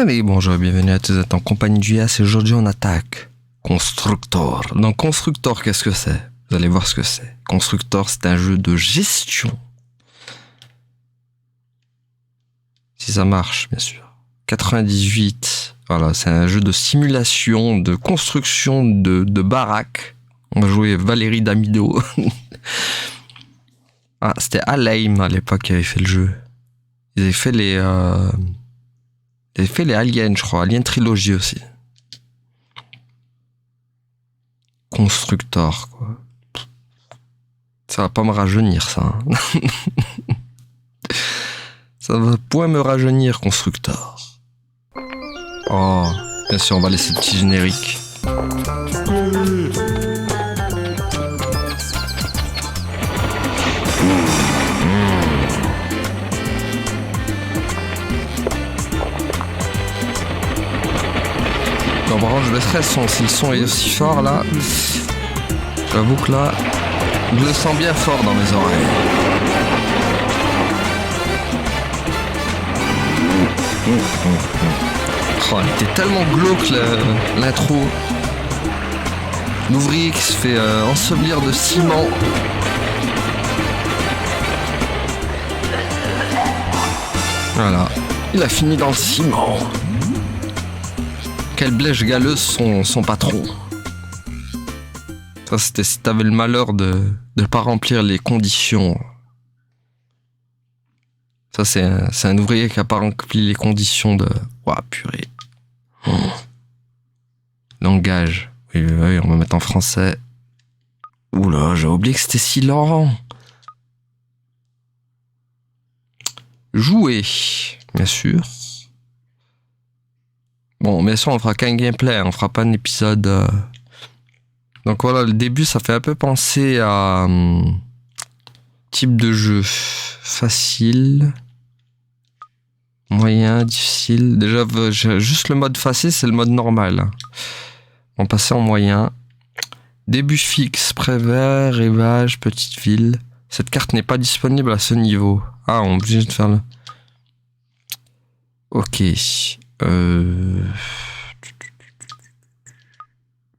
Allez, bonjour, bienvenue à tous, vous êtes en compagnie du Yas et aujourd'hui on attaque Constructor. Donc Constructor, qu'est-ce que c'est? Vous allez voir ce que c'est. Constructor, c'est un jeu de gestion. Si ça marche, bien sûr. 98, voilà, c'est un jeu de simulation, de construction de baraques. On va jouer Valérie Damido. Ah, c'était Alaim à l'époque qui avait fait le jeu. Ils avaient fait les Aliens, je crois. Alien Trilogy aussi. Constructor, quoi. Ça va pas me rajeunir, ça. Hein. Ça va pouvoir me rajeunir, Constructor. Oh, bien sûr, on va laisser le petit générique. Non, par contre, je baisserai le son. Si le son est aussi fort, là, j'avoue que là, je le sens bien fort dans mes oreilles. Oh, elle était tellement glauque, l'intro. L'ouvrier qui se fait ensevelir de ciment. Voilà. Il a fini dans le ciment. Quelle blèche galeuse son patron. Ça, c'était si t'avais le malheur de pas remplir les conditions. Ça, c'est un ouvrier qui a pas rempli les conditions de... Ouah, purée. Oh. Langage. Oui, on va mettre en français. Oula, j'ai oublié que c'était si lent. Jouer, bien sûr. Bon, bien sûr, on fera qu'un gameplay, on fera pas un épisode. Donc voilà, le début, ça fait un peu penser à type de jeu facile, moyen, difficile. Déjà, juste le mode facile, c'est le mode normal. Hein. On va passer en moyen. Début fixe, prévert, rivage, petite ville. Cette carte n'est pas disponible à ce niveau. Ah, on est obligé de faire le... Ok.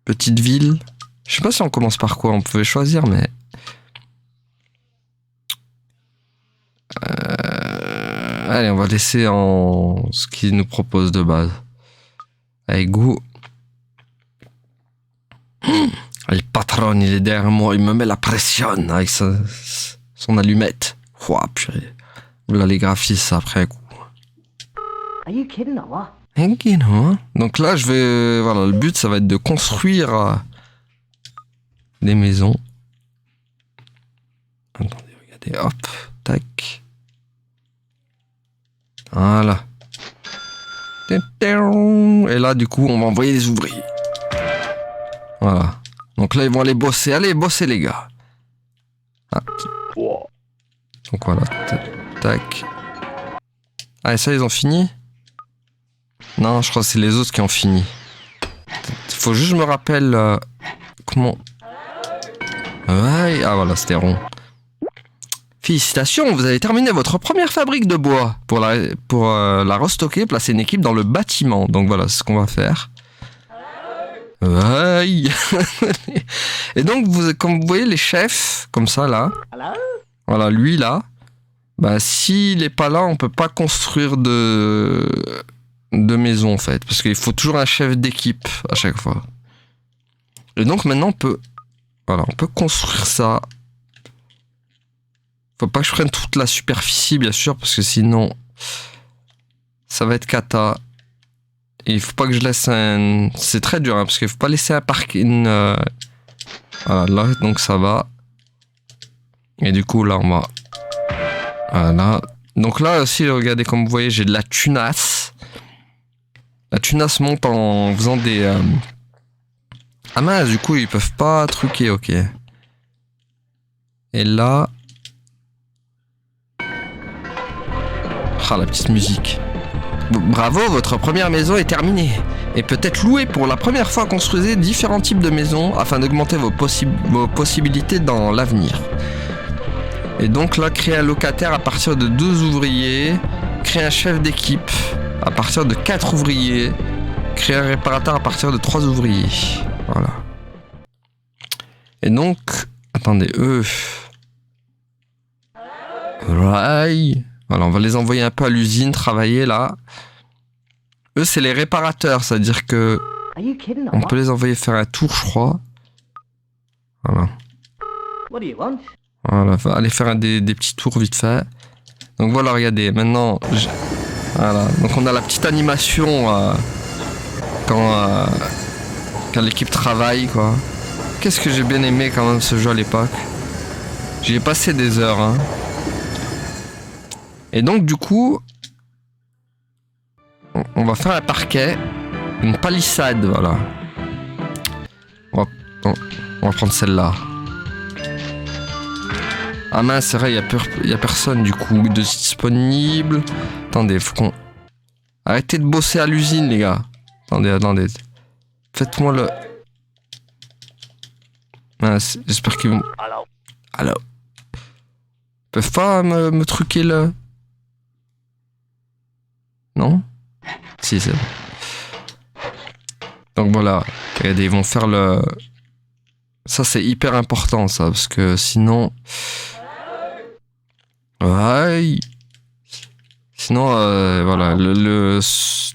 Petite ville. Je sais pas si on commence par quoi, on pouvait choisir, mais... Allez, on va laisser en ce qu'il nous propose de base. Allez, go. Le patron, il est derrière moi, il me met la pression avec son allumette. Ouah, purée. Là, les graphismes, après un coup. Are you kidding, Noah? Donc là, voilà, le but, ça va être de construire des maisons. Attendez, regardez, hop, tac. Voilà. Et là, du coup, on va envoyer des ouvriers. Voilà. Donc là, ils vont aller bosser. Allez, bossez, les gars. Ah. Donc voilà, tac. Ah, et ça, ils ont fini? Non, je crois que c'est les autres qui ont fini. Faut juste que je me rappelle comment... Ouais, ah voilà, c'était rond. Félicitations, vous avez terminé votre première fabrique de bois. Pour la restocker, placer une équipe dans le bâtiment. Donc voilà, c'est ce qu'on va faire. Ouais. Et donc, comme vous voyez, les chefs, comme ça, là. Voilà, lui, là. Bah, s'il est pas là, on peut pas construire de maison, en fait. Parce qu'il faut toujours un chef d'équipe à chaque fois. Et donc, maintenant, on peut construire ça. Faut pas que je prenne toute la superficie, bien sûr, parce que sinon, ça va être cata. Et il faut pas que je laisse un... C'est très dur, hein, parce qu'il faut pas laisser un parking... Voilà, là, donc ça va. Et du coup, là, on va... Voilà. Donc là aussi, regardez, comme vous voyez, j'ai de la tunasse. La tunasse monte en faisant des... Ah mince, du coup, ils peuvent pas truquer, ok. Et là... Ah, la petite musique. Bravo, votre première maison est terminée. Et peut-être louée pour la première fois, construisez différents types de maisons afin d'augmenter vos possibilités dans l'avenir. Et donc là, créer un locataire à partir de 2 ouvriers, créer un chef d'équipe, à partir de 4 ouvriers. Créer un réparateur à partir de 3 ouvriers. Voilà. Et donc, attendez, eux. Right. Voilà, on va les envoyer un peu à l'usine, travailler là. Eux, c'est les réparateurs, c'est-à-dire que Are you kidding or on what? peut les envoyer faire un tour, je crois. Voilà. What do you want? Voilà, va aller faire des petits tours vite fait. Donc voilà, regardez, maintenant, voilà. Donc on a la petite animation quand l'équipe travaille, quoi. Qu'est-ce que j'ai bien aimé quand même ce jeu à l'époque. J'y ai passé des heures, hein. Et donc du coup, on va faire un parquet, une palissade, voilà. On va prendre celle-là. Ah mince, c'est vrai, il y a personne du coup de disponible. Attendez, faut qu'on... Arrêtez de bosser à l'usine, les gars. Attendez. Faites-moi le... Mince, j'espère qu'ils vont... Allô. Ils peuvent pas me truquer le... Non? Si, c'est bon. Donc voilà, regardez, ils vont faire le... Ça, c'est hyper important, ça, parce que sinon... Ouais. Sinon, voilà, le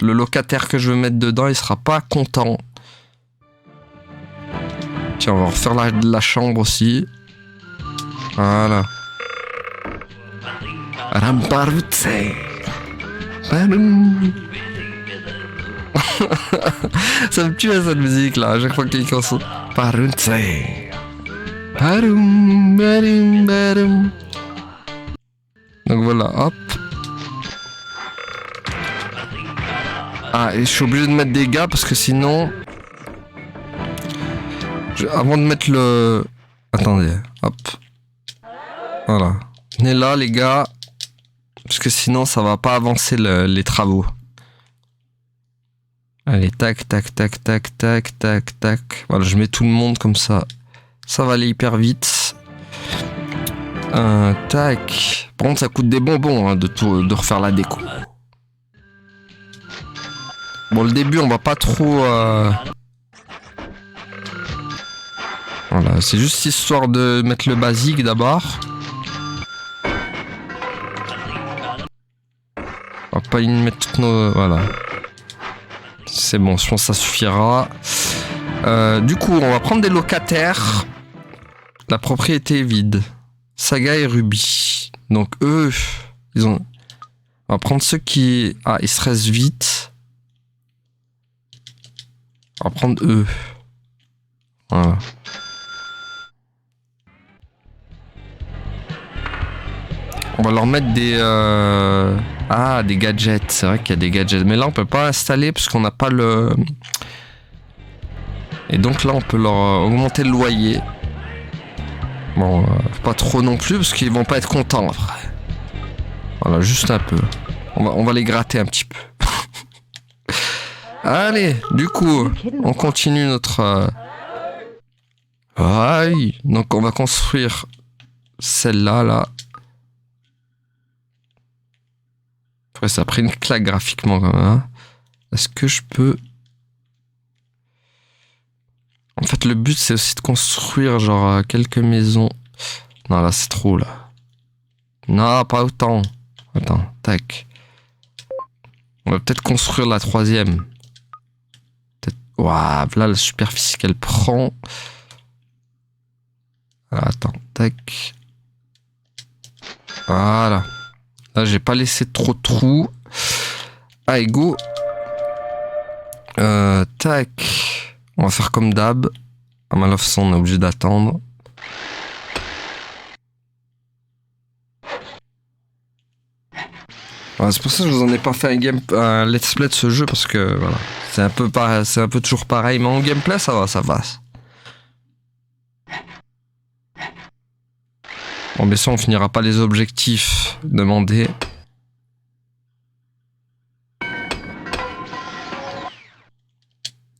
locataire que je veux mettre dedans, il sera pas content. Tiens, on va refaire la chambre aussi. Voilà. Ramparutse. Ça me tue cette musique là, à chaque fois qu'il commence. Parutse. Parum, barum, barum. Donc voilà, hop. Ah, et je suis obligé de mettre des gars parce que sinon... Avant de mettre le... Attendez, hop. Voilà. Venez là les gars. Parce que sinon ça va pas avancer les travaux. Allez, tac, tac, tac, tac, tac, tac, tac. Voilà, je mets tout le monde comme ça. Ça va aller hyper vite. Tac. Par contre, ça coûte des bonbons hein, de refaire la déco. Bon, le début, on va pas trop... Voilà, c'est juste histoire de mettre le basique d'abord. On va pas y mettre toutes nos... Voilà. C'est bon, je pense que ça suffira. Du coup, on va prendre des locataires. La propriété est vide. Saga et Ruby. Donc eux, ils ont... On va prendre ceux qui... Ah, ils stressent vite. On va prendre eux. Voilà. On va leur mettre des... Ah, des gadgets. C'est vrai qu'il y a des gadgets. Mais là, on peut pas installer parce qu'on n'a pas le... Et donc là, on peut leur augmenter le loyer. Bon, pas trop non plus parce qu'ils vont pas être contents après. Voilà, juste un peu. On va les gratter un petit peu. Allez, du coup, on continue notre... Aïe. Donc on va construire celle-là, là. Après, ça a pris une claque graphiquement quand même. Hein. Est-ce que je peux... En fait, le but, c'est aussi de construire genre quelques maisons. Non, là, c'est trop, là. Non, pas autant. Attends, tac. On va peut-être construire la troisième. Waouh, là, la superficie qu'elle prend. Attends, tac. Voilà. Là, j'ai pas laissé trop de trous. Allez, go. Tac. On va faire comme d'hab. À Mal of Son, on est obligé d'attendre. Voilà, c'est pour ça que je vous en ai pas fait un let's play de ce jeu parce que voilà, c'est un peu pareil, c'est un peu toujours pareil, mais en gameplay ça va, ça passe. Bon, mais ça on finira pas les objectifs demandés.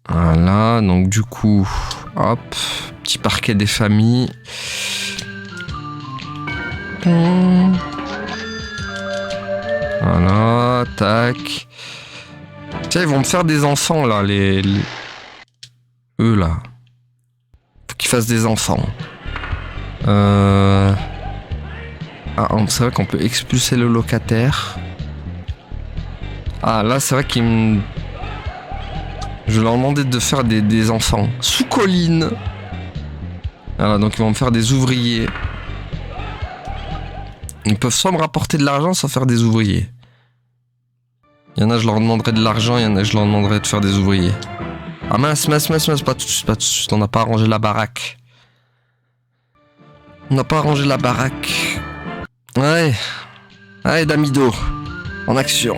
Voilà, donc du coup, hop, petit parquet des familles. Voilà, tac. Tiens, ils vont me faire des enfants, là, eux, là. Faut qu'ils fassent des enfants. Ah, c'est vrai qu'on peut expulser le locataire. Ah, là, c'est vrai qu'ils me... Je leur demandais de faire des enfants. Sous colline. Voilà, donc ils vont me faire des ouvriers. Ils peuvent soit me rapporter de l'argent, soit faire des ouvriers. Il y en a, je leur demanderai de l'argent, il y en a, je leur demanderai de faire des ouvriers. Ah mince, pas tout de suite, on n'a pas arrangé la baraque. On n'a pas arrangé la baraque. Ouais. Allez, Damido. En action.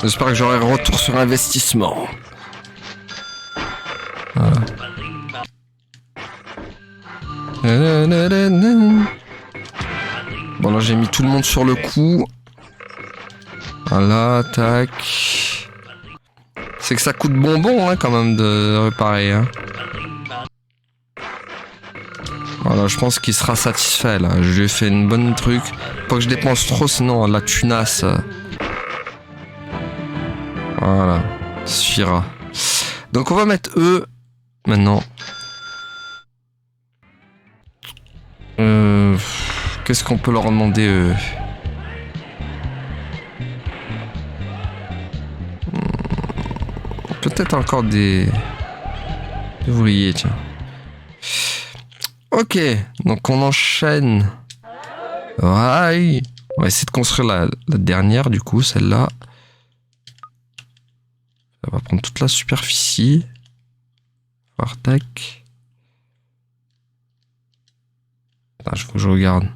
J'espère que j'aurai un retour sur investissement. Voilà. Bon, là j'ai mis tout le monde sur le coup. Voilà, tac. C'est que ça coûte bonbon, hein, quand même, de réparer. Hein. Voilà, je pense qu'il sera satisfait, là. Je lui ai fait une bonne truc. Pas que je dépense trop, sinon la tunasse. Voilà, ça suffira. Donc on va mettre eux maintenant. Qu'est-ce qu'on peut leur demander eux? Peut-être encore des ouvriers, tiens. Ok, donc on enchaîne. Ouais. On va essayer de construire la dernière, du coup, celle-là. Ça va prendre toute la superficie. Voir, tac. Attends, faut que je regarde.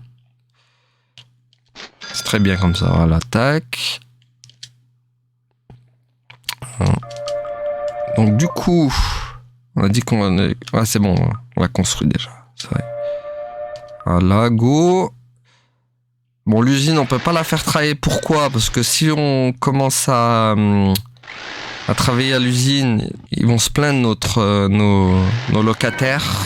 C'est très bien comme ça, voilà, tac. Donc du coup, on a dit qu'on va... Ouais, c'est bon, on l'a construit déjà, c'est vrai. Voilà, go. Bon, l'usine, on peut pas la faire travailler. Pourquoi? Parce que si on commence à travailler à l'usine, ils vont se plaindre, nos locataires.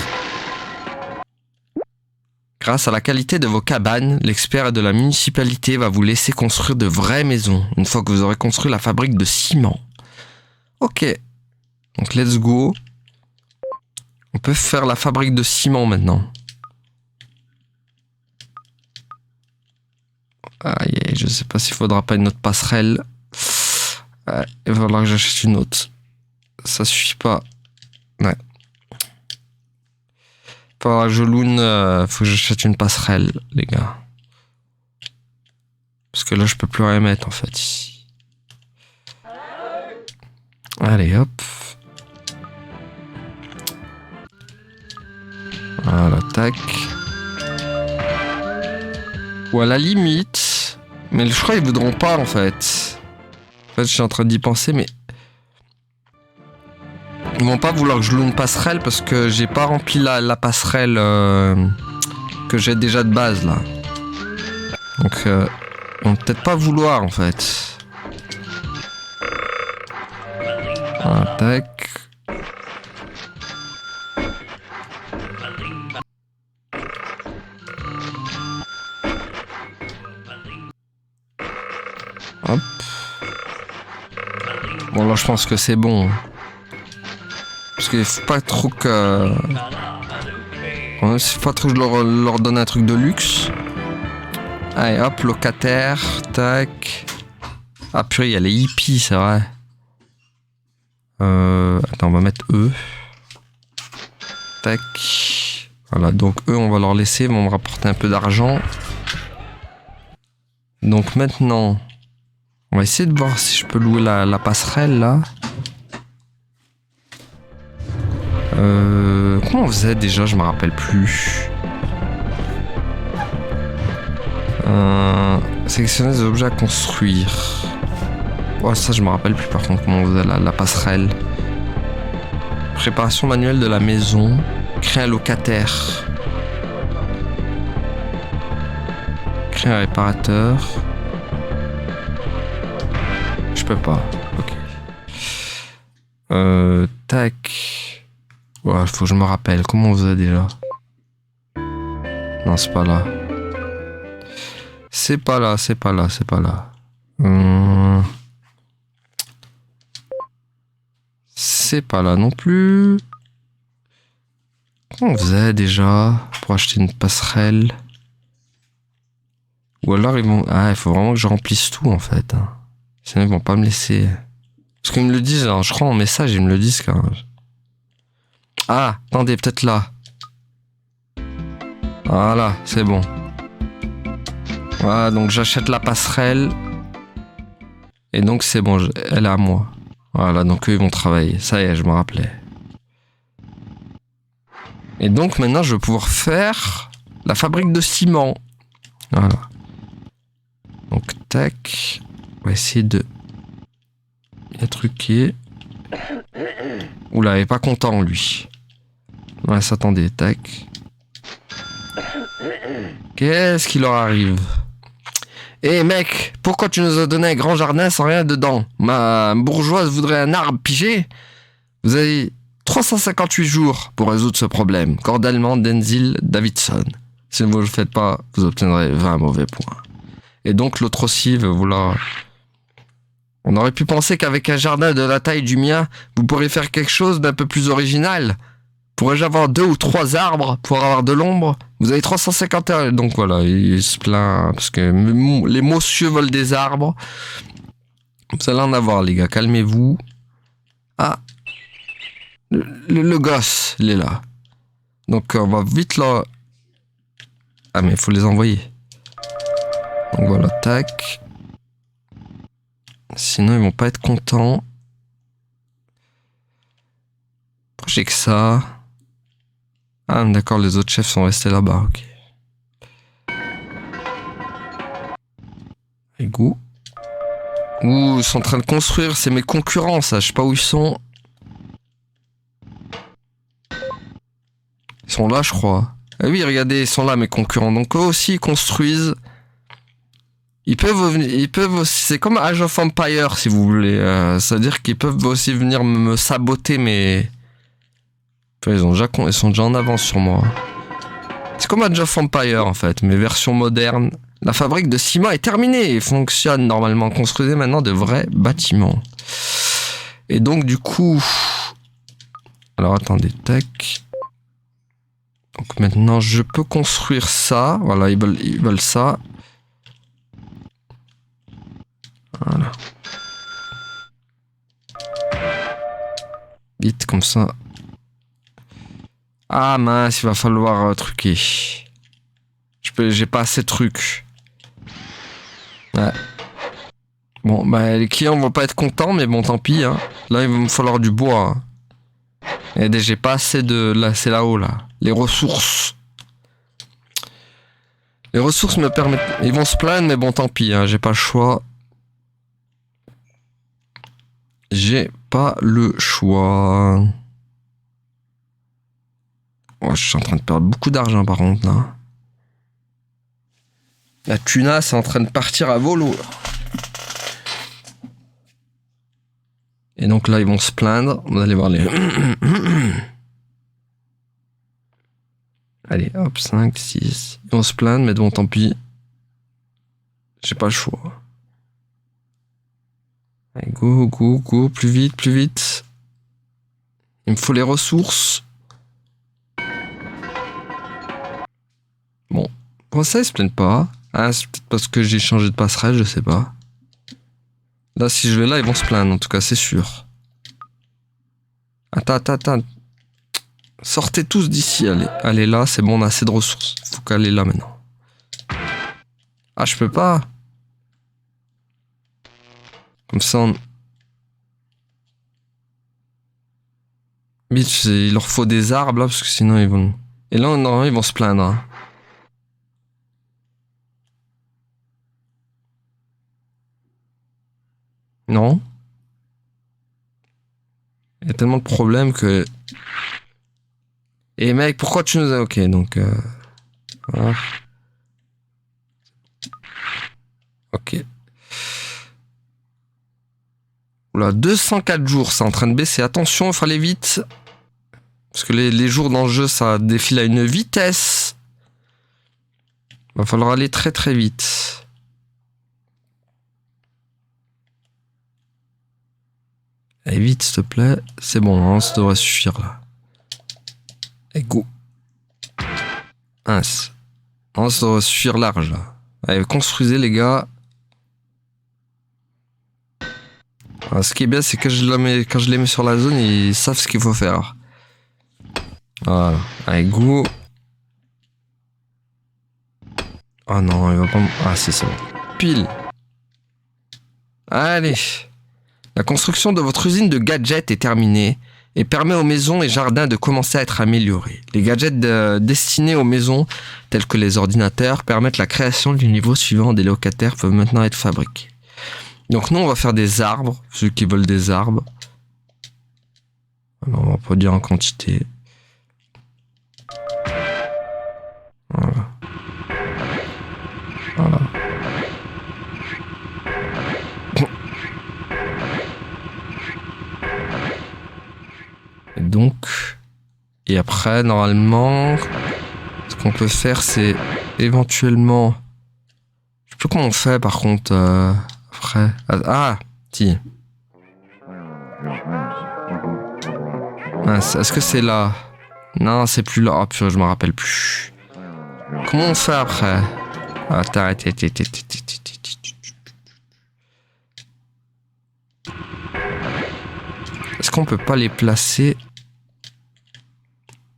Grâce à la qualité de vos cabanes, l'expert de la municipalité va vous laisser construire de vraies maisons une fois que vous aurez construit la fabrique de ciment. Ok. Donc, let's go. On peut faire la fabrique de ciment maintenant. Aïe, je sais pas s'il faudra pas une autre passerelle. Il va falloir que j'achète une autre. Ça suffit pas. Ouais. Il va falloir que je loue faut que j'achète une passerelle, les gars. Parce que là, je peux plus rien mettre, en fait, ici. Allez, hop. Voilà, tac. Ou à la limite... Mais je crois qu'ils voudront pas, en fait. En fait, je suis en train d'y penser, mais... Ils vont pas vouloir que je loue une passerelle parce que j'ai pas rempli la passerelle que j'ai déjà de base, là. Donc, ils vont peut-être pas vouloir, en fait. Voilà, tac. Hop. Bon, là, je pense que c'est bon. Parce qu'il faut pas trop que... Il faut pas trop que je leur donne un truc de luxe. Allez, hop, locataire, tac. Ah, purée, il y a les hippies, c'est vrai. Attends, on va mettre eux. Tac. Voilà, donc eux, on va leur laisser, ils vont me rapporter un peu d'argent. Donc maintenant, on va essayer de voir si je peux louer la passerelle, là. Comment on faisait déjà? Je me rappelle plus. Sélectionner des objets à construire. Oh, ça, je me rappelle plus par contre comment on faisait la passerelle. Préparation manuelle de la maison. Créer un locataire. Créer un réparateur. Je peux pas. Ok. Tac. Ouais, faut que je me rappelle. Comment on faisait déjà? Non, c'est pas là. C'est pas là. C'est pas là non plus. Comment on faisait déjà pour acheter une passerelle? Ou alors ils vont... Ah, il faut vraiment que je remplisse tout en fait. Sinon ils vont pas me laisser... Parce qu'ils me le disent, alors je crois en message, ils me le disent quand même. Ah, attendez, peut-être là. Voilà, c'est bon. Voilà, donc j'achète la passerelle. Et donc c'est bon, elle est à moi. Voilà, donc eux ils vont travailler. Ça y est, je me rappelais. Et donc maintenant je vais pouvoir faire la fabrique de ciment. Voilà. Donc tac. On va essayer de bien truquer. Oula, il est pas content lui. Ouais, attendez, tac. Qu'est-ce qui leur arrive? Eh mec, pourquoi tu nous as donné un grand jardin sans rien dedans? Ma bourgeoise voudrait un arbre pigé? Vous avez 358 jours pour résoudre ce problème. Cordialement, Denzil Davidson. Si vous ne le faites pas, vous obtiendrez 20 mauvais points. Et donc l'autre aussi veut vouloir... On aurait pu penser qu'avec un jardin de la taille du mien, vous pourriez faire quelque chose d'un peu plus original. Pourrais-je avoir 2 ou 3 arbres pour avoir de l'ombre? Vous avez 351. Donc voilà, il se plaint parce que les messieurs veulent des arbres. Vous allez en avoir, les gars, calmez-vous. Ah, le gosse, il est là. Donc on va vite là. Ah, mais il faut les envoyer. Donc voilà, tac. Sinon, ils vont pas être contents. Pourquoi j'ai que ça? Ah, d'accord, les autres chefs sont restés là-bas, ok. Égout. Ouh, ils sont en train de construire, c'est mes concurrents, ça, je sais pas où ils sont. Ils sont là, je crois. Ah oui, regardez, ils sont là, mes concurrents. Donc eux aussi, ils construisent. Ils peuvent aussi, c'est comme Age of Empire, si vous voulez. C'est-à-dire qu'ils peuvent aussi venir me saboter, mais... Enfin, ils sont déjà en avance sur moi. C'est comme Age of Empire, en fait, mais version moderne. La fabrique de ciment est terminée et fonctionne normalement. Construisez maintenant de vrais bâtiments. Et donc, du coup... Alors, attendez, tac. Donc maintenant, je peux construire ça. Voilà, ils veulent ça. Voilà. Vite, comme ça. Ah mince, il va falloir truquer. J'ai pas assez de trucs. Ouais. Bon, bah les clients vont pas être contents, mais bon, tant pis. Hein. Là, il va me falloir du bois. Hein. Et j'ai pas assez de... Là, c'est là-haut, là. Les ressources. Les ressources me permettent... Ils vont se plaindre, mais bon, tant pis. Hein. J'ai pas le choix. J'ai pas le choix. Oh, je suis en train de perdre beaucoup d'argent, par contre, là. La tuna, c'est en train de partir à volo. Et donc là, ils vont se plaindre. On va aller voir les... Allez, hop, 5, 6. Ils vont se plaindre, mais bon, tant pis. J'ai pas le choix. Allez, go, go, go, plus vite, plus vite. Il me faut les ressources. Bon, pour ça, ils se plaignent pas. Ah, c'est peut-être parce que j'ai changé de passerelle, je sais pas. Là, si je vais là, ils vont se plaindre, en tout cas, c'est sûr. Attends. Sortez tous d'ici, allez. Allez là, c'est bon, on a assez de ressources. Faut qu'elle est là maintenant. Ah, je peux pas. Comme ça, on... Bitch, il leur faut des arbres, là, parce que sinon, ils vont... Et là, non, ils vont se plaindre, hein. Non. Il y a tellement de problèmes que... Et mec, pourquoi tu nous as... Ok, donc... Voilà. Ok. Oula, 204 jours, c'est en train de baisser. Attention, il faut aller vite. Parce que les jours dans le jeu, ça défile à une vitesse. Il va falloir aller très très vite. Allez, vite, s'il te plaît. C'est bon, hein, ça devrait suffire, là. Et go. Mince. Non, ça devrait suffire large, là. Allez, construisez, les gars. Alors, ce qui est bien, c'est que quand je les mets sur la zone, ils savent ce qu'il faut faire. Voilà. Allez, go. Ah non, il va pas... Ah si, c'est bon. Pile. Allez. La construction de votre usine de gadgets est terminée et permet aux maisons et jardins de commencer à être améliorés. Les gadgets destinés aux maisons, tels que les ordinateurs, permettent la création du niveau suivant des locataires peuvent maintenant être fabriqués. Donc nous, on va faire des arbres, ceux qui veulent des arbres. Alors, on va produire en quantité. Voilà. Voilà. Et donc, et après, normalement, ce qu'on peut faire, c'est éventuellement... Je sais plus comment on fait, par contre, après... Ah, si. Ah, est-ce que c'est là? Non, c'est plus là. Oh, purée, je me rappelle plus. Comment on fait après? Attends, est-ce qu'on peut pas les placer?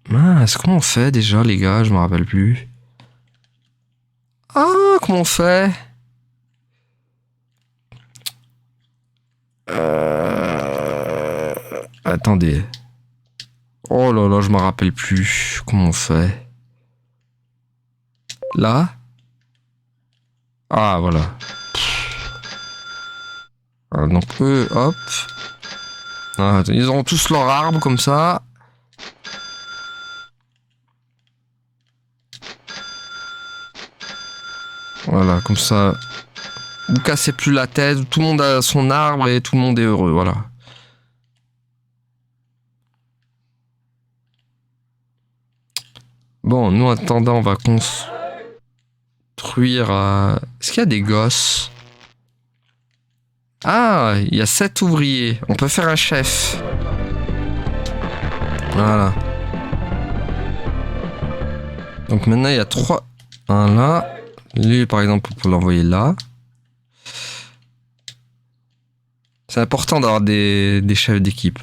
Mince, comment on fait déjà, les gars? Je me rappelle plus. Ah, comment on fait? Attendez. Oh là là, je me rappelle plus. Comment on fait? Là? Ah, voilà. Ah, donc eux, hop. Ah, ils auront tous leur arbre comme ça. Voilà, comme ça. Vous cassez plus la tête, tout le monde a son arbre et tout le monde est heureux, voilà. Bon, nous en attendant, on va construire... Est-ce qu'il y a des gosses? Ah, il y a 7 ouvriers. On peut faire un chef. Voilà. Donc maintenant, il y a 3... Un là. Lui, par exemple, pour l'envoyer là. C'est important d'avoir des chefs d'équipe.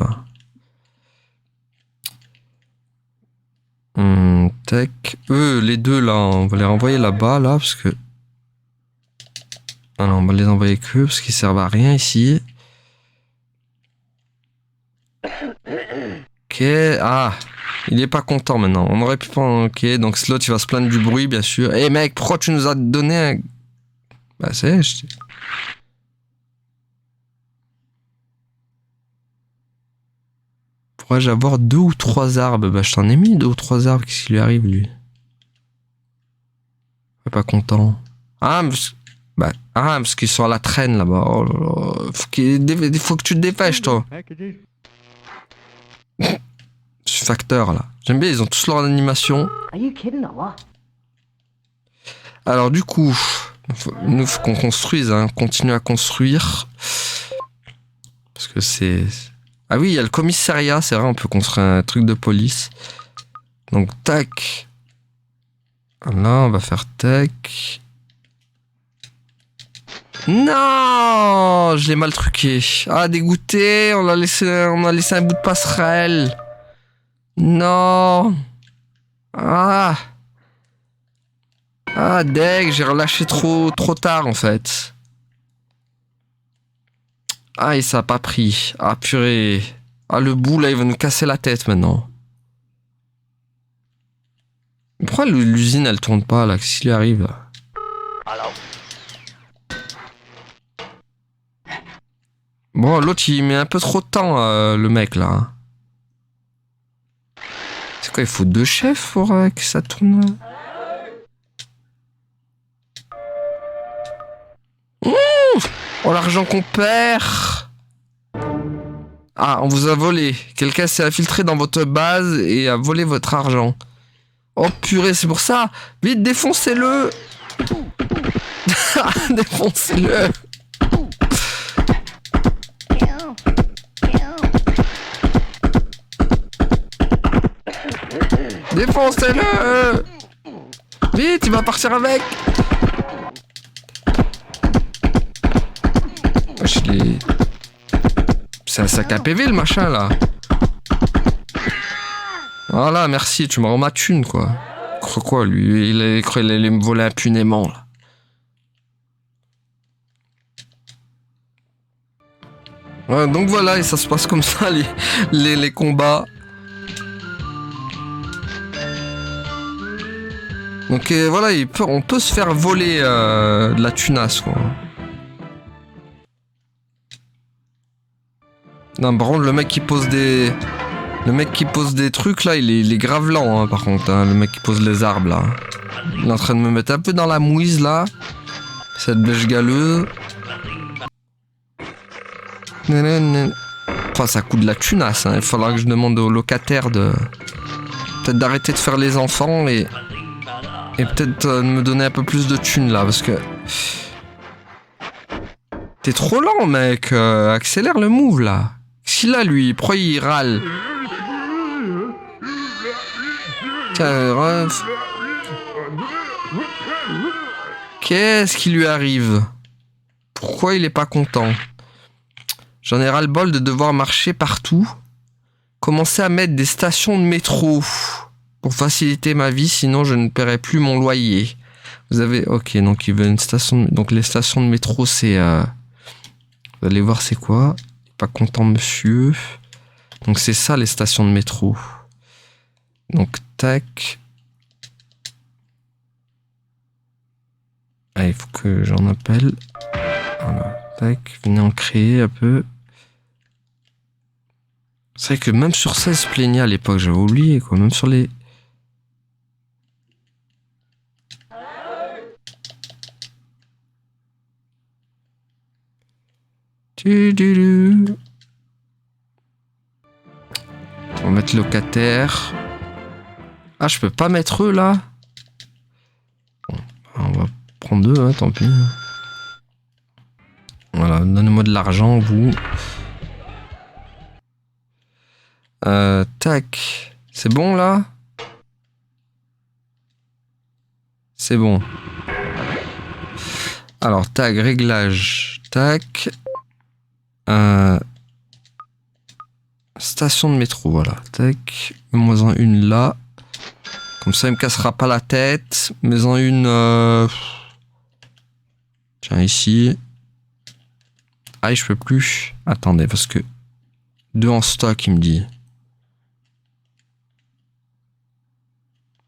Tech. Eux, les deux là, on va les renvoyer là-bas, là, parce que... Ah non, on va les envoyer qu'eux, parce qu'ils servent à rien ici. Ok, ah, il est pas content maintenant. On aurait pu prendre... Ok, donc Slot, il va se plaindre du bruit, bien sûr. Eh mec, pourquoi tu nous as donné un... Bah c'est... Pourrais-je avoir 2 ou 3 arbres? Bah je t'en ai mis 2 ou 3 arbres, qu'est-ce qui lui arrive lui? Il est pas content. Ah, bah, parce qu'ils sont à la traîne là-bas. Oh là là. Faut que tu te dépêches toi. Je suis facteur là. J'aime bien, ils ont tous leur animation. Alors du coup, nous faut qu'on construise, hein. Continue à construire. Parce que c'est... Ah oui, il y a le commissariat, c'est vrai, on peut construire un truc de police. Donc, tac. Là, on va faire tac. Non, je l'ai mal truqué. Ah, dégoûté, on a laissé un bout de passerelle. Non. Ah. Ah, deg, j'ai relâché trop tard, en fait. Ah, et ça a pas pris. Ah, purée. Ah, le bout, là, il va nous casser la tête, maintenant. Pourquoi l'usine, elle tourne pas, là? Qu'est-ce qui lui arrive, là? Bon, l'autre, il met un peu trop de temps, le mec, là. C'est quoi, il faut 2 chefs pour que ça tourne? Oh, l'argent qu'on perd! Ah, on vous a volé. Quelqu'un s'est infiltré dans votre base et a volé votre argent. Oh purée, c'est pour ça! Vite, défoncez-le! Défoncez-le! Défoncez-le! Vite, il va partir avec! C'est un sac à PV le machin là. Voilà, merci, tu me rends ma thune quoi. Quoi, lui, il cru qu'il allait me voler impunément là. Ouais, donc voilà, et ça se passe comme ça les combats. Donc voilà, on peut se faire voler de la tunasse quoi. Non, par contre, le mec qui pose des trucs là, il est grave lent hein, par contre, hein, le mec qui pose les arbres là. Il est en train de me mettre un peu dans la mouise là. Cette bêche galeuse. Enfin, ça coûte de la tunasse, hein. Il faudra que je demande aux locataires peut-être d'arrêter de faire les enfants et peut-être de me donner un peu plus de thunes là parce que t'es trop lent mec, accélère le move là. Si là lui, pourquoi il râle? Tiens, qu'est-ce qui lui arrive? Pourquoi il est pas content? J'en ai ras-le-bol de devoir marcher partout. Commencer à mettre des stations de métro pour faciliter ma vie, sinon je ne paierai plus mon loyer. Vous avez... Ok, donc il veut une station... Donc les stations de métro, c'est... Vous allez voir c'est quoi. Pas content monsieur. Donc c'est ça les stations de métro. Donc tac. Ah, il faut que j'en appelle. Voilà. Tac, venez en créer un peu. C'est vrai que même sur ça, il se plaignait à l'époque, j'avais oublié quoi. Même sur les... On va mettre locataire. Ah, je peux pas mettre eux là. Bon, on va prendre deux, hein, tant pis. Voilà, donnez-moi de l'argent, vous. Tac. C'est bon là? C'est bon. Alors, tac, réglage. Tac. Station de métro, voilà. Tac. Mets-moi-en une là. Comme ça, il me cassera pas la tête. Mets-en une... Tiens, ici. Ah, je peux plus. Attendez, parce que... Deux en stock, il me dit.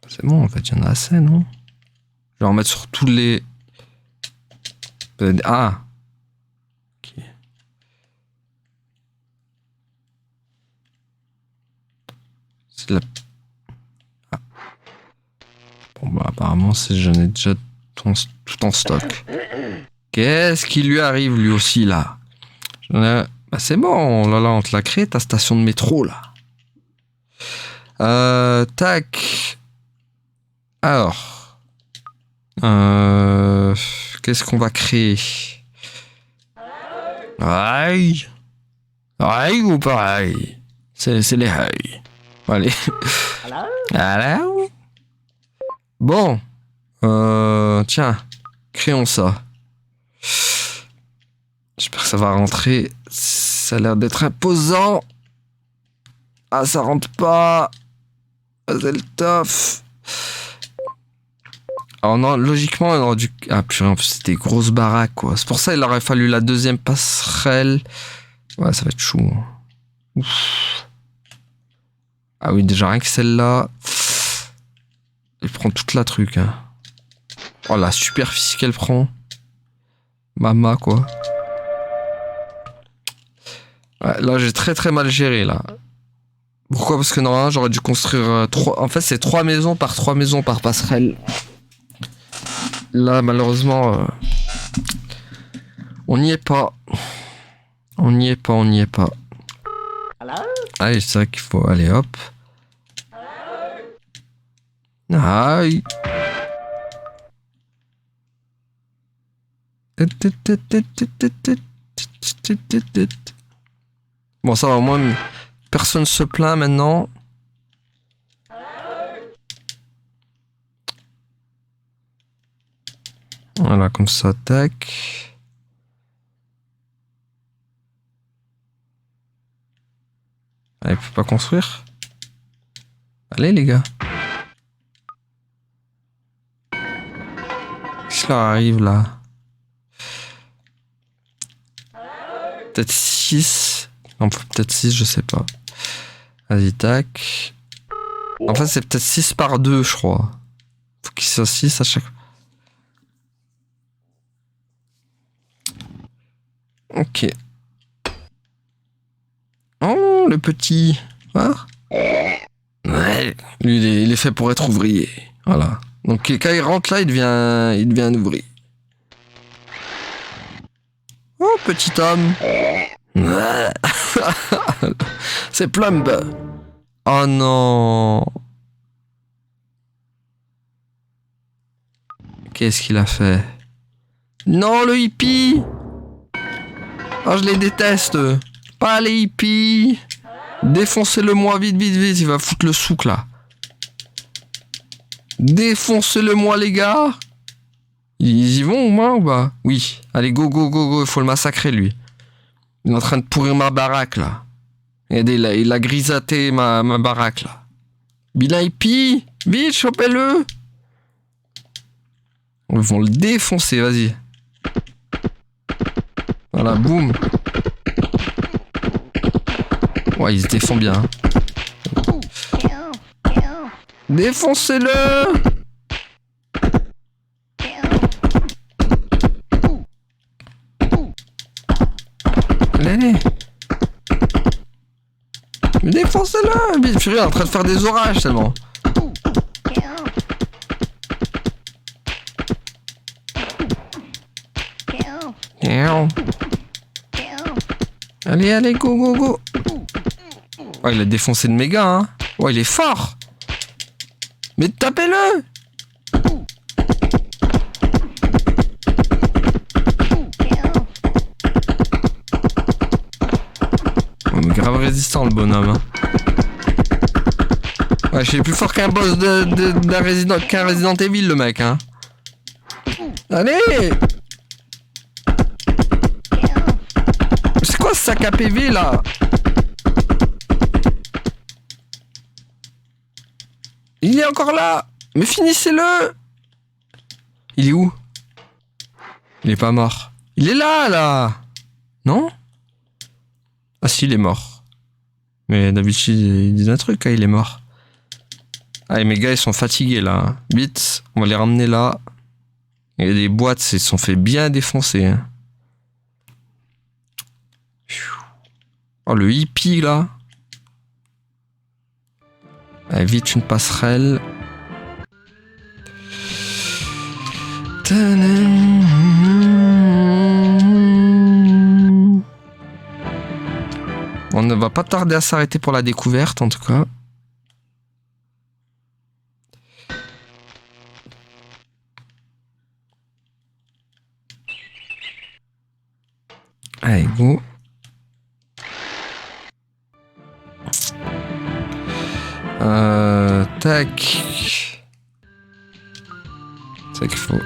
C'est bon, en fait, il y en a assez, non? Je vais en mettre sur tous les... Ah! Ok. C'est la... Ah. Bon, bah, apparemment, j'en ai déjà tout en stock. Qu'est-ce qui lui arrive, lui aussi, là? Bah, c'est bon, là, on te l'a créé, ta station de métro, là. Tac. Alors. Qu'est-ce qu'on va créer? Aïe. Aïe ou pareil? C'est les aïe. Allez. Alors. Bon. Tiens. Créons ça. J'espère que ça va rentrer. Ça a l'air d'être imposant. Ah, ça rentre pas. C'est le tof. Alors non, logiquement, on aurait dû... Ah purée, en plus c'était des grosses baraques quoi. C'est pour ça qu'il aurait fallu la deuxième passerelle. Ouais, ça va être chou. Ouf. Ah oui, déjà rien que celle-là. Elle prend toute la truc. Hein. Oh la superficie qu'elle prend. Mama quoi. Ouais, là j'ai très mal géré là. Pourquoi? Parce que normalement j'aurais dû construire 3... En fait c'est 3 maisons par passerelle. Là malheureusement on n'y est pas. On n'y est pas. Allez, c'est vrai qu'il faut... Allez hop. Aïe. Bon ça va, au moins personne se plaint maintenant. Voilà, comme ça, tac. Ah, il peut pas construire. Allez, les gars. Qu'est-ce qui leur arrive, là? Peut-être 6. Non, peut-être 6, je sais pas. Vas-y, tac. En fait, c'est peut-être 6 par 2, je crois. Faut qu'il soit 6 à chaque fois. Ok. Oh, le petit. Ah. Ouais. Lui, il est fait pour être ouvrier. Voilà. Donc, quand il rentre là, il devient un ouvrier. Oh, petit homme. Ouais. C'est Plumb. Oh non. Qu'est-ce qu'il a fait? Non, le hippie. Oh, je les déteste. Pas les hippies. Défoncez-le-moi vite, vite, vite. Il va foutre le souk, là. Défoncez-le-moi, les gars. Ils y vont au moins ou pas? Oui. Allez, go, go, go, go. Il faut le massacrer, lui. Il est en train de pourrir ma baraque, là. Regardez, là, il a grisaté ma baraque, là. Bilan hippie. Vite, chopez-le. Ils vont le défoncer, vas-y. Voilà, boum. Ouais, il se défend bien. Hein. Défoncez-le! Allez. Mais défoncez-le! Vite, Fury est en train de faire des orages tellement. Allez, allez, go, go, go. Oh, il a défoncé de méga, hein. Oh, il est fort. Mais tapez-le. Oh, mais grave résistant, le bonhomme. Hein. Ouais, je suis plus fort qu'un boss qu'un Resident Evil, le mec, hein. Allez. C'est quoi ce sac à PV, là? Il est encore là. Mais finissez-le. Il est où? Il est pas mort. Il est là, là. Non? Ah si, il est mort. Mais d'habitude, il dit un truc quand il est mort. Ah, et mes gars, ils sont fatigués, là. Vite, on va les ramener là. Il y a des boîtes, ils se sont fait bien défoncer. Hein. Oh, le hippie, là. Allez, vite, une passerelle. On ne va pas tarder à s'arrêter pour la découverte, en tout cas. Allez, go. Tac. C'est qu'il faut.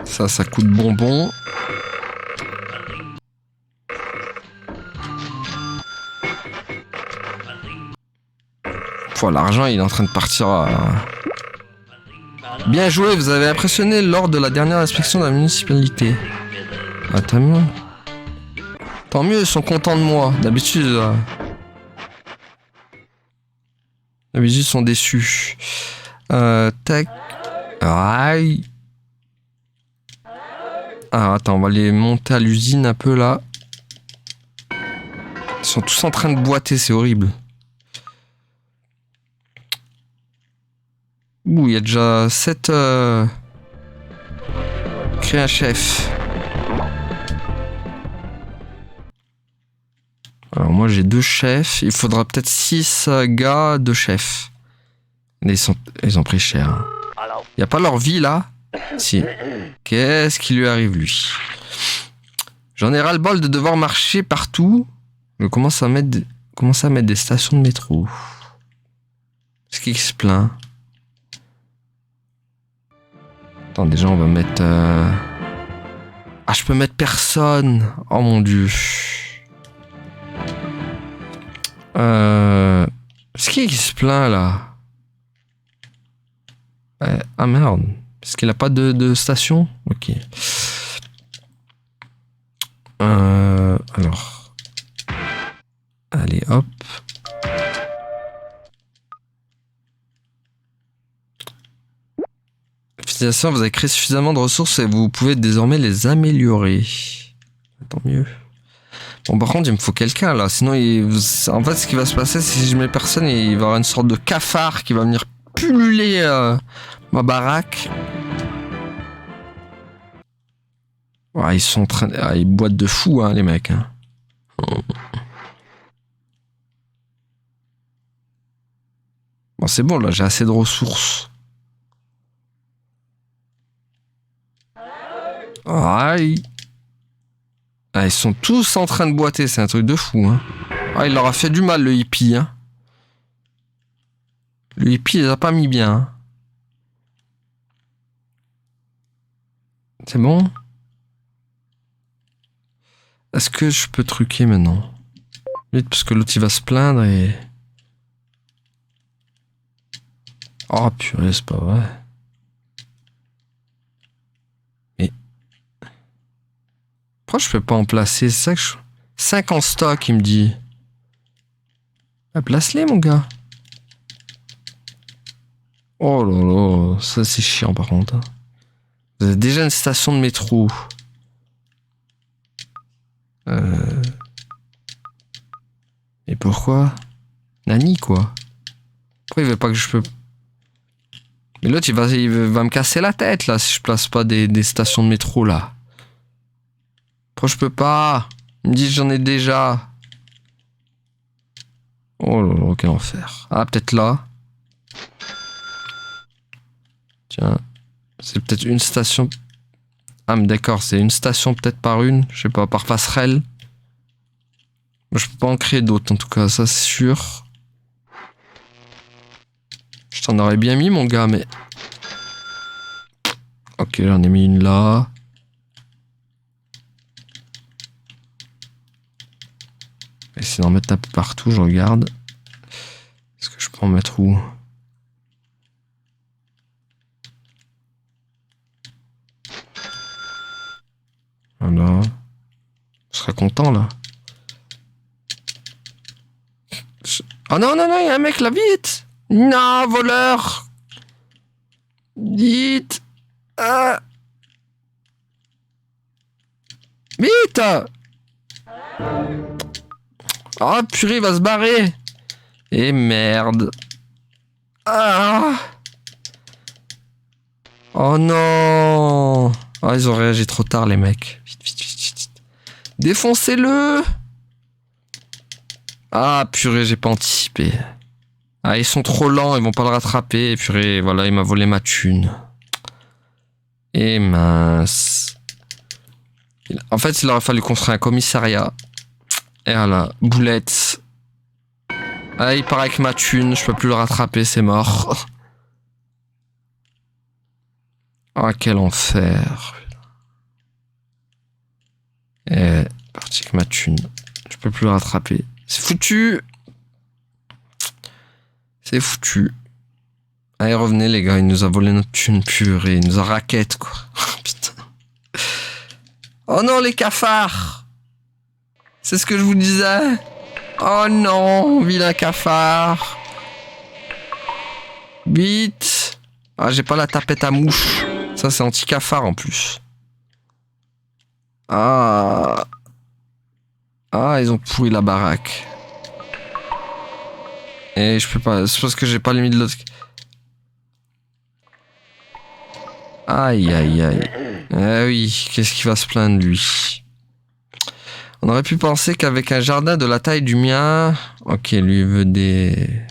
Ça coûte bonbon. L'argent, il est en train de partir à... Bien joué, vous avez impressionné lors de la dernière inspection de la municipalité. Ah, tant mieux. Tant mieux, ils sont contents de moi. D'habitude, ils sont déçus. Tac. Aïe. Ah, attends, on va les monter à l'usine un peu là. Ils sont tous en train de boiter, c'est horrible. Ouh, il y a déjà 7... Créer un chef. Alors moi j'ai 2 chefs. Il faudra peut-être 6 gars, 2 chefs. Mais ils ont pris cher. Hein. Il n'y a pas leur vie là? Si. Qu'est-ce qui lui arrive lui? J'en ai ras le bol de devoir marcher partout. Je commence à mettre des stations de métro. Est-ce qu'il se plaint? Attends, déjà, on va mettre... Ah, je peux mettre personne. Oh mon dieu. C'est qui se plaint, là? Ah merde. Est-ce qu'il a pas de station? Ok. Alors. Allez, hop. Utilisation, vous avez créé suffisamment de ressources et vous pouvez désormais les améliorer. Tant mieux. Bon, par contre, il me faut quelqu'un là. Sinon, en fait, ce qui va se passer, c'est si je mets personne, il va y avoir une sorte de cafard qui va venir pulluler ma baraque. Ouais, ils sont en train. Ah, ils boitent de fou, hein, les mecs. Hein. Bon, c'est bon, là, j'ai assez de ressources. Aïe. Ah, ils sont tous en train de boiter, c'est un truc de fou. Hein. Ah, il leur a fait du mal, le hippie. Hein. Le hippie, il les a pas mis bien. Hein. C'est bon? Est-ce que je peux truquer maintenant? Vite, parce que l'autre, il va se plaindre et... Oh, purée, c'est pas vrai. Mais... Pourquoi je peux pas en placer? C'est ça que je... 5 en stock, il me dit. Ah, place-les, mon gars. Oh là là, ça c'est chiant par contre. Vous avez déjà une station de métro. Et pourquoi? Nani quoi? Pourquoi il veut pas que je peux... Mais l'autre il va me casser la tête là si je place pas des stations de métro là. Pourquoi je peux pas? Il me dit que j'en ai déjà. Oh là là, quel enfer. Ah peut-être là. Tiens. C'est peut-être une station... Ah mais d'accord, c'est une station peut-être par une. Je sais pas, par passerelle. Moi, je peux pas en créer d'autres en tout cas, ça c'est sûr. Je t'en aurais bien mis mon gars, mais... Ok, j'en ai mis une là. Essayer d'en mettre un peu partout, je regarde. Est-ce que je peux en mettre où? Voilà. Je serais content là. Oh non, non, non, il y a un mec là, vite! Non, voleur! Vite! Ah! Vite! Oh purée, il va se barrer! Et merde! Ah! Oh non! Ah, ils ont réagi trop tard, les mecs. Vite, vite, vite, vite. Défoncez-le! Ah, purée, j'ai pas anticipé. Ah, ils sont trop lents, ils vont pas le rattraper. Et purée, voilà, il m'a volé ma thune. Et mince. En fait, il aurait fallu construire un commissariat. Et voilà, boulette. Ah, il part avec ma thune, je peux plus le rattraper, c'est mort. Ah, quel enfer. Et parti avec ma thune. Je peux plus le rattraper. C'est foutu. C'est foutu. Allez, revenez les gars, il nous a volé notre thune purée, il nous a raquette quoi. Putain. Oh non, les cafards. C'est ce que je vous disais. Oh non, vilain cafard. Vite. Ah, j'ai pas la tapette à mouche. Ça, c'est anti-cafard en plus. Ah. Ah, ils ont pourri la baraque. Et je peux pas. C'est parce que j'ai pas les mis de l'autre. Aïe, aïe, aïe. Ah oui, qu'est-ce qu'il va se plaindre, lui? On aurait pu penser qu'avec un jardin de la taille du mien... Ok, lui, il veut des...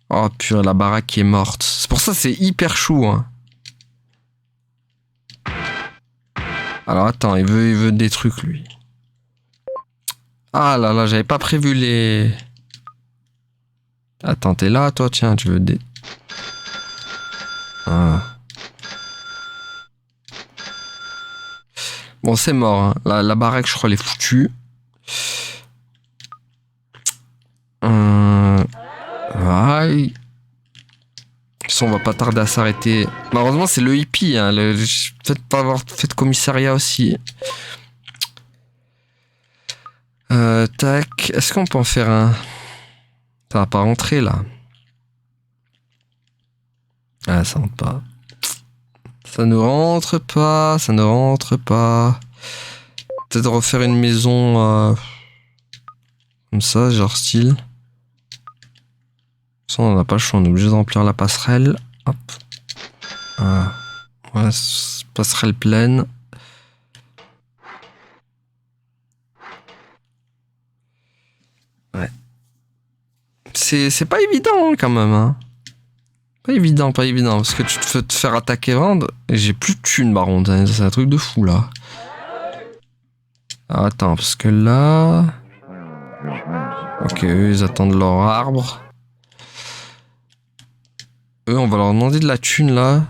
Oh, purée, la baraque qui est morte. C'est pour ça que c'est hyper chou, hein. Alors, attends, il veut des trucs, lui. Ah là là, j'avais pas prévu les... Attends, t'es là, toi? Tiens, tu veux des... Ah. Bon, c'est mort. Hein. La baraque, je crois, elle est foutue. Aïe. On va pas tarder à s'arrêter. Malheureusement, c'est le hippie. Hein. Peut-être pas avoir fait de commissariat aussi. Tac. Est-ce qu'on peut en faire un? Ça va pas rentrer là. Ah, ça rentre pas. Ça ne rentre pas. Ça ne rentre pas. Peut-être refaire une maison comme ça, genre style. Ça, on n'a pas le choix, on est obligé de remplir la passerelle. Hop. Ah. Ouais, passerelle pleine. Ouais. C'est pas évident hein, quand même. Hein. Pas évident, parce que tu te fais te faire attaquer vendre et j'ai plus de thunes baron. C'est un truc de fou là. Ah, attends, parce que là. Ok, eux ils attendent leur arbre. Eux, on va leur demander de la thune là.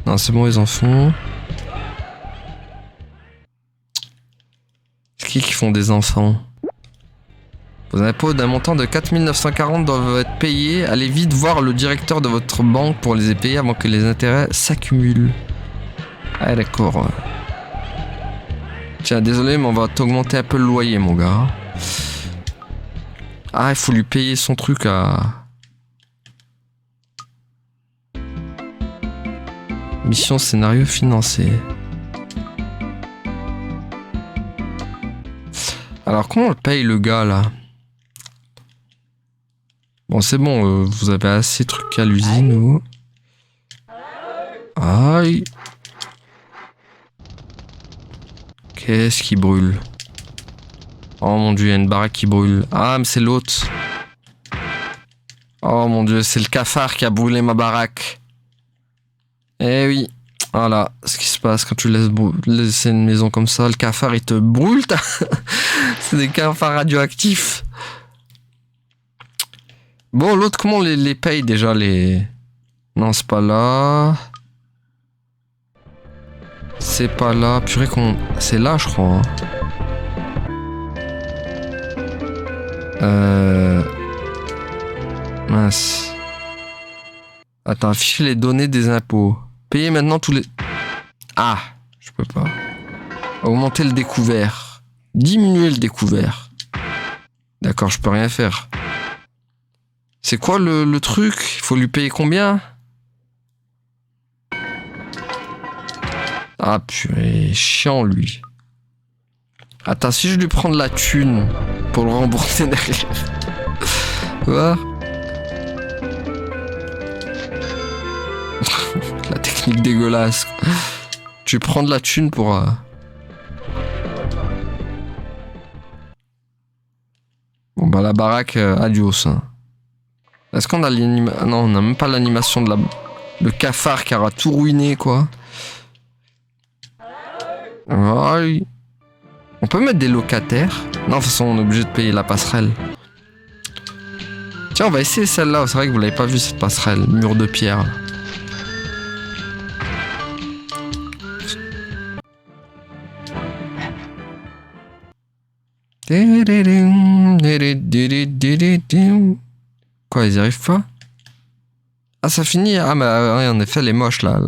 Non, c'est bon, ils en font. C'est qui font des enfants? Vos impôts d'un montant de 4 940 doivent être payés. Allez vite voir le directeur de votre banque pour les payer avant que les intérêts s'accumulent. Ah, d'accord. Tiens, désolé, mais on va t'augmenter un peu le loyer, mon gars. Ah, il faut lui payer son truc à... Mission scénario financé. Alors, comment on le paye, le gars, là? Bon, c'est bon, vous avez assez de trucs à l'usine, vous. Aïe. Qu'est-ce qui brûle? Oh mon dieu, il y a une baraque qui brûle. Ah, mais c'est l'autre. Oh mon dieu, c'est le cafard qui a brûlé ma baraque. Eh oui. Voilà ce qui se passe quand tu laisses une maison comme ça. Le cafard, il te brûle. C'est des cafards radioactifs. Bon, l'autre, comment on les paye déjà les... Non, c'est pas là. C'est pas là. Purée, c'est là, je crois. Mince. Attends, afficher les données des impôts. Payer maintenant tous les... Ah, je peux pas. Augmenter le découvert. Diminuer le découvert. D'accord, je peux rien faire. C'est quoi le truc? Il faut lui payer combien? Ah purée, chiant lui. Attends, si je lui prends de la thune pour le rembourser derrière. Quoi? La technique dégueulasse. Tu prends de la thune pour... Bon bah la baraque, adios. Hein. Est-ce qu'on a l'animation? Non, on n'a même pas l'animation de le cafard qui aura tout ruiné, quoi. Ouais. On peut mettre des locataires? Non, de toute façon, on est obligé de payer la passerelle. Tiens, on va essayer celle-là. C'est vrai que vous l'avez pas vu, cette passerelle. Mur de pierre. Quoi, ils y arrivent pas? Ah, ça finit? Ah, bah ouais, en effet, elle est moche, là.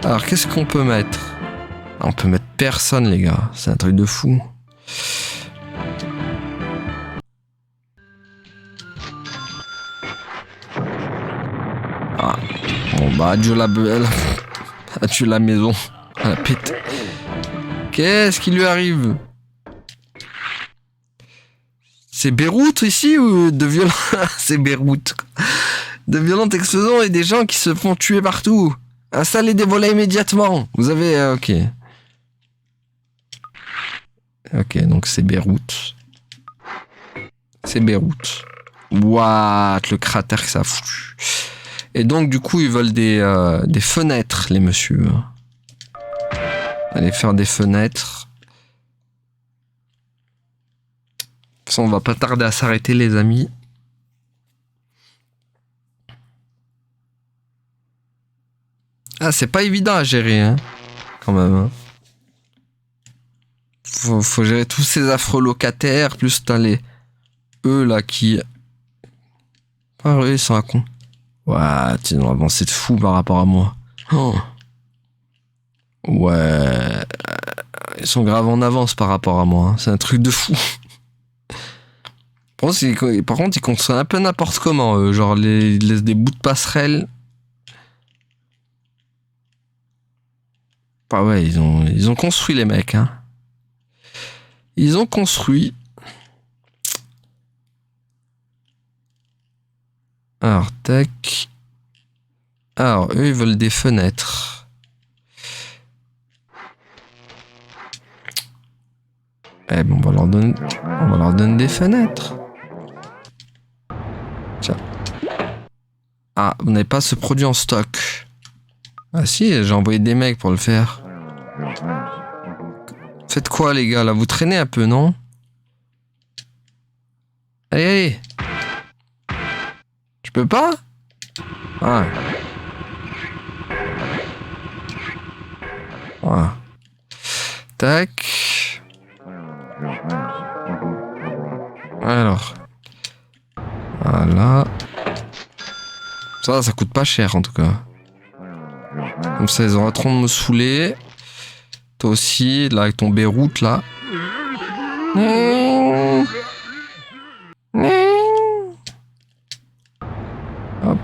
Alors, qu'est-ce qu'on peut mettre? On peut mettre personne, les gars. C'est un truc de fou. Ah. Bon, bah, adieu la belle. Adieu la maison. À la pète. Qu'est-ce qui lui arrive? C'est Beyrouth ici ou de violents... C'est Beyrouth. De violentes explosions et des gens qui se font tuer partout. Installez des volets immédiatement. Vous avez... ok. Ok, donc c'est Beyrouth. C'est Beyrouth. What, le cratère que ça fout. Et donc, du coup, ils veulent des fenêtres, les messieurs. Allez faire des fenêtres. De toute façon, on va pas tarder à s'arrêter, les amis. Ah, c'est pas évident à gérer, hein. Quand même, hein. Faut gérer tous ces affreux locataires, plus t'as les... Eux, là, qui... Ah oui, ils sont à con. Ouais, ils ont avancé de fou par rapport à moi. Oh. Ouais... Ils sont grave en avance par rapport à moi. Hein. C'est un truc de fou. Par contre, ils construisent un peu n'importe comment. Genre, ils laissent des bouts de passerelles. Bah ouais, ils ont construit les mecs. Hein. Ils ont construit. Alors, tac. Alors, eux, ils veulent des fenêtres. Eh ben, on va leur donner des fenêtres. Tiens. Ah, vous n'avez pas ce produit en stock. Ah si, j'ai envoyé des mecs pour le faire. Faites quoi, les gars, là? Vous traînez un peu, non? Allez, allez. Je peux pas? Ah. Voilà. Tac. Alors. Voilà. Ça coûte pas cher, en tout cas. Comme ça, ils auront trop de me saouler. Toi aussi, là, avec ton Beyrouth, là. Hop.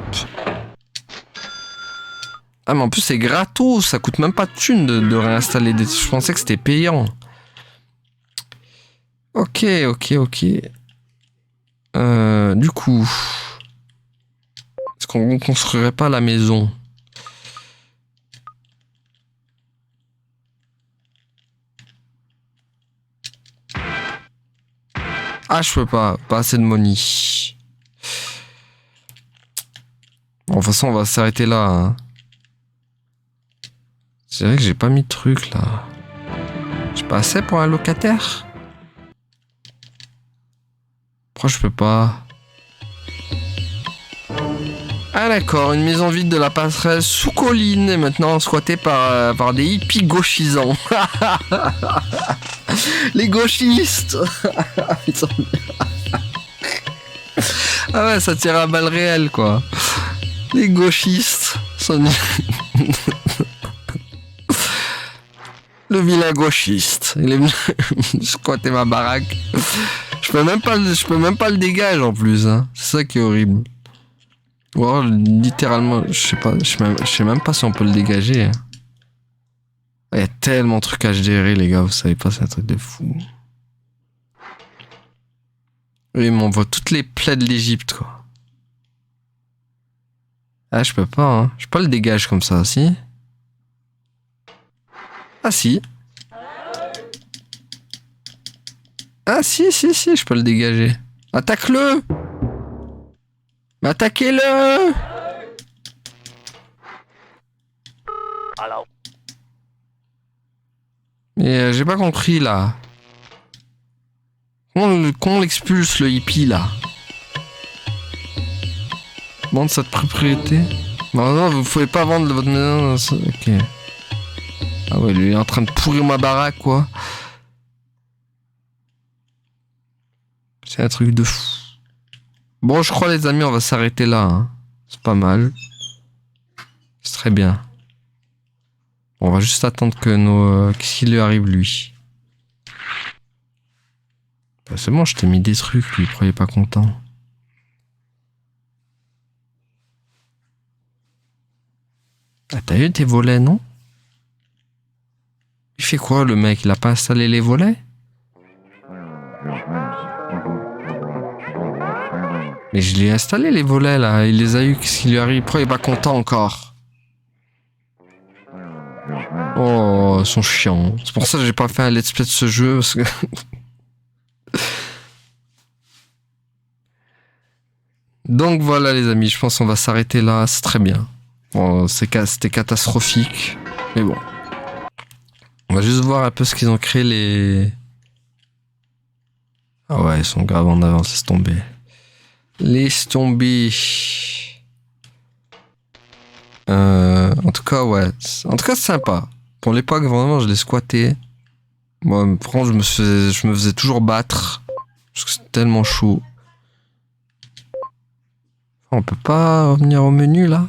Ah, mais en plus, c'est gratos. Ça coûte même pas de thunes de réinstaller des... Je pensais que c'était payant. Ok. Du coup... Est-ce qu'on construirait pas la maison? Ah, je peux pas. Pas assez de money. Bon, de toute façon, on va s'arrêter là. Hein. C'est vrai que j'ai pas mis de truc, là. J'ai pas assez pour un locataire? Pourquoi je peux pas? Ah d'accord, une maison vide de la passerelle sous colline est maintenant squattée par des hippies gauchisants. Les gauchistes. Ah ouais, ça tire à balles réelles, quoi. Les gauchistes sont... Le vilain gauchiste. Il est venu squatter ma baraque. Je peux même pas le dégager en plus. Hein. C'est ça qui est horrible. Ou alors, littéralement, je sais même pas si on peut le dégager. Hein. Il y a tellement de trucs à gérer, les gars. Vous savez pas, c'est un truc de fou. Oui, il m'envoie toutes les plaies de l'Égypte, quoi. Ah, je peux pas, hein. Je peux pas le dégager comme ça, si. Ah, si. Ah, si, je peux le dégager. Attaque-le! Mais attaquez-le! Mais j'ai pas compris, là. Comment on l'expulse, le hippie, là? Vendre cette propriété? Non, vous pouvez pas vendre votre maison. Ok. Ah ouais, lui est en train de pourrir ma baraque, quoi. C'est un truc de fou. Bon, je crois, les amis, on va s'arrêter là. Hein. C'est pas mal. C'est très bien. On va juste attendre que nos... Qu'est-ce qui lui arrive, lui? Bah, c'est bon, je t'ai mis des trucs, lui, il pas content. Ah, t'as eu tes volets, non? Il fait quoi, le mec? Il a pas installé les volets? Mais je l'ai installé, les volets, là. Il les a eu. Qu'est-ce qui lui arrive? Pourquoi il est pas content encore? Oh, ils sont chiants. C'est pour ça que j'ai pas fait un let's play de ce jeu, parce que... Donc voilà, les amis. Je pense qu'on va s'arrêter là. C'est très bien. Bon, c'était catastrophique. Mais bon. On va juste voir un peu ce qu'ils ont créé, les... Ah ouais, ils sont grave en avance. Laisse tomber. Laisse tomber. En tout cas, ouais. En tout cas, c'est sympa. Pour l'époque, vraiment, je l'ai squatté. Moi, franchement, je me faisais toujours battre. Parce que c'est tellement chaud. On peut pas revenir au menu, là?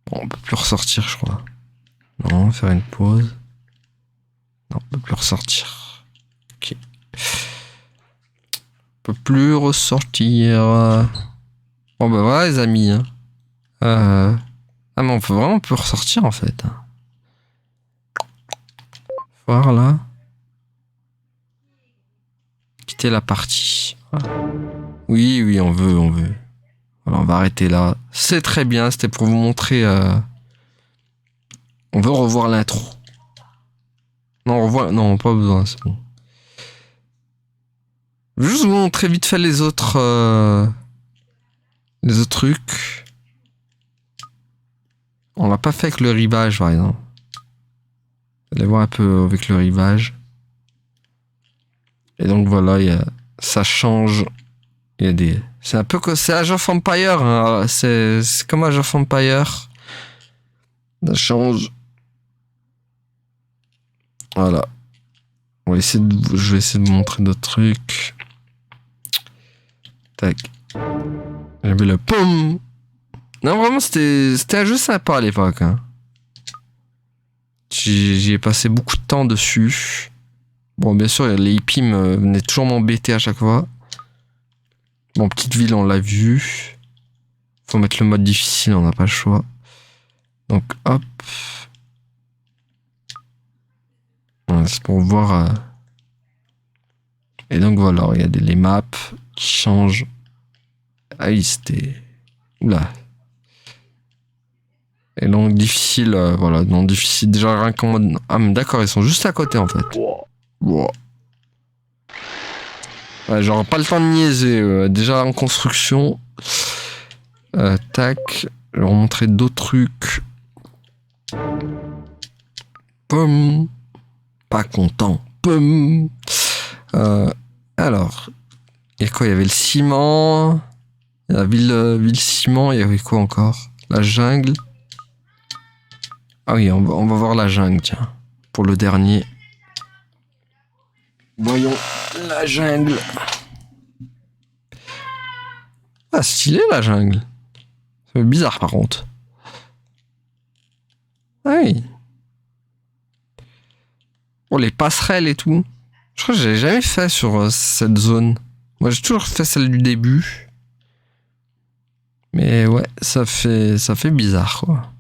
Bon, on peut plus ressortir, je crois. Non, faire une pause. Non, on peut plus ressortir. Ok. On peut plus ressortir. Bon, bah voilà, les amis. Hein. Ah, mais on peut vraiment plus ressortir, en fait. Voir, là. Quitter la partie. Oui, oui, on veut. Voilà, on va arrêter là. C'est très bien, c'était pour vous montrer... On veut revoir l'intro. Non, on revoit... Non, pas besoin, c'est bon. Je vais juste vous montrer vite fait les autres trucs. On l'a pas fait avec le rivage, par exemple. Vous allez voir un peu avec le rivage. Et donc voilà, ça change. Il y a des... C'est un peu que c'est Age of Empire. Hein. C'est comme Age of Empire. Ça change. Voilà. Je vais essayer de vous montrer d'autres trucs. Tac. J'avais le poum. Non, vraiment, c'était un jeu sympa à l'époque. Hein. J'y ai passé beaucoup de temps dessus. Bon, bien sûr, les hippies venaient toujours m'embêter à chaque fois. Bon, petite ville, on l'a vu. Faut mettre le mode difficile, on n'a pas le choix. Donc, hop. Voilà, c'est pour voir. Et donc, voilà, regardez les maps qui changent. Ah oui, c'était... Oula. Et donc, difficile, voilà. Non, difficile, déjà rien qu'en mode... Ah, mais d'accord, ils sont juste à côté, en fait. Wow. Ouais, j'aurai pas le temps de niaiser. Déjà en construction. Tac. Je vais vous montrer d'autres trucs. Poum. Pas content. Poum. Alors. Il y a quoi? Il y avait le ciment. La ville ciment. Il y avait quoi encore? La jungle. Ah oui, on va voir la jungle, tiens. Pour le dernier. Voyons la jungle. Ah, stylé la jungle. C'est bizarre par contre. Ah oui. Pour les passerelles et tout. Je crois que j'ai jamais fait sur cette zone. Moi j'ai toujours fait celle du début. Mais ouais, ça fait bizarre quoi.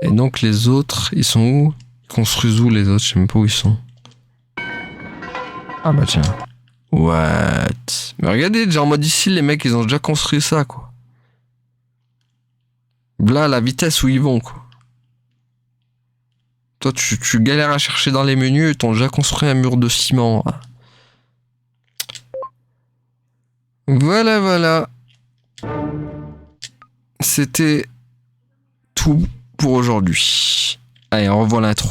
Et donc les autres, ils sont où? Ils construisent où les autres? Je sais même pas où ils sont. Ah bah tiens. What? Mais regardez, déjà en mode ici, les mecs, ils ont déjà construit ça, quoi. Là, la vitesse où ils vont, quoi. Toi, tu galères à chercher dans les menus, ils t'ont déjà construit un mur de ciment. Hein. Voilà, voilà. C'était tout pour aujourd'hui. Allez, on revoit l'intro.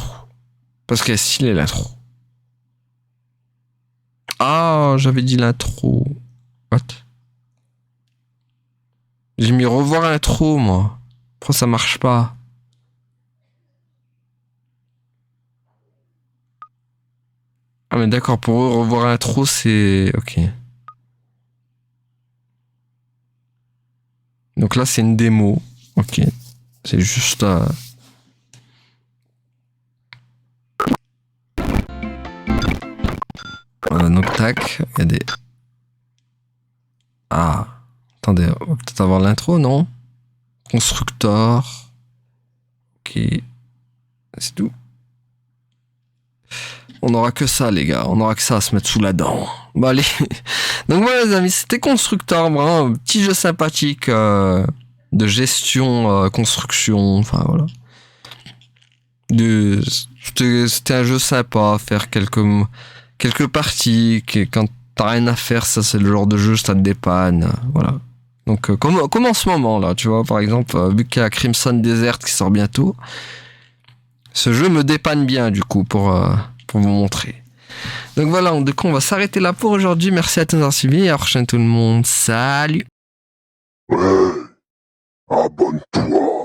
Parce qu'elle est stylée, l'intro. Ah, j'avais dit l'intro. What? J'ai mis revoir l'intro, moi. Pourquoi ça marche pas? Ah, mais d'accord, pour eux, revoir l'intro, c'est... Ok. Donc là, c'est une démo. Ok. C'est juste... Voilà, donc tac, il y a des... Ah, attendez, on va peut-être avoir l'intro, non? Constructeur. Ok. C'est tout. On n'aura que ça, les gars. On n'aura que ça à se mettre sous la dent. Bon, allez. Donc voilà, les amis, c'était Constructeur. Vraiment, un petit jeu sympathique de gestion, construction. Enfin, voilà. C'était un jeu sympa à faire quelques parties. Quand t'as rien à faire, ça, c'est le genre de jeu, ça te dépanne. Voilà. Donc, comme en ce moment, là, tu vois, par exemple, vu qu'il y a Crimson Desert qui sort bientôt, ce jeu me dépanne bien, du coup, pour vous montrer. Donc voilà, du coup, on va s'arrêter là pour aujourd'hui. Merci à tous d'avoir suivi et à la prochaine tout le monde. Salut! Ouais, abonne-toi.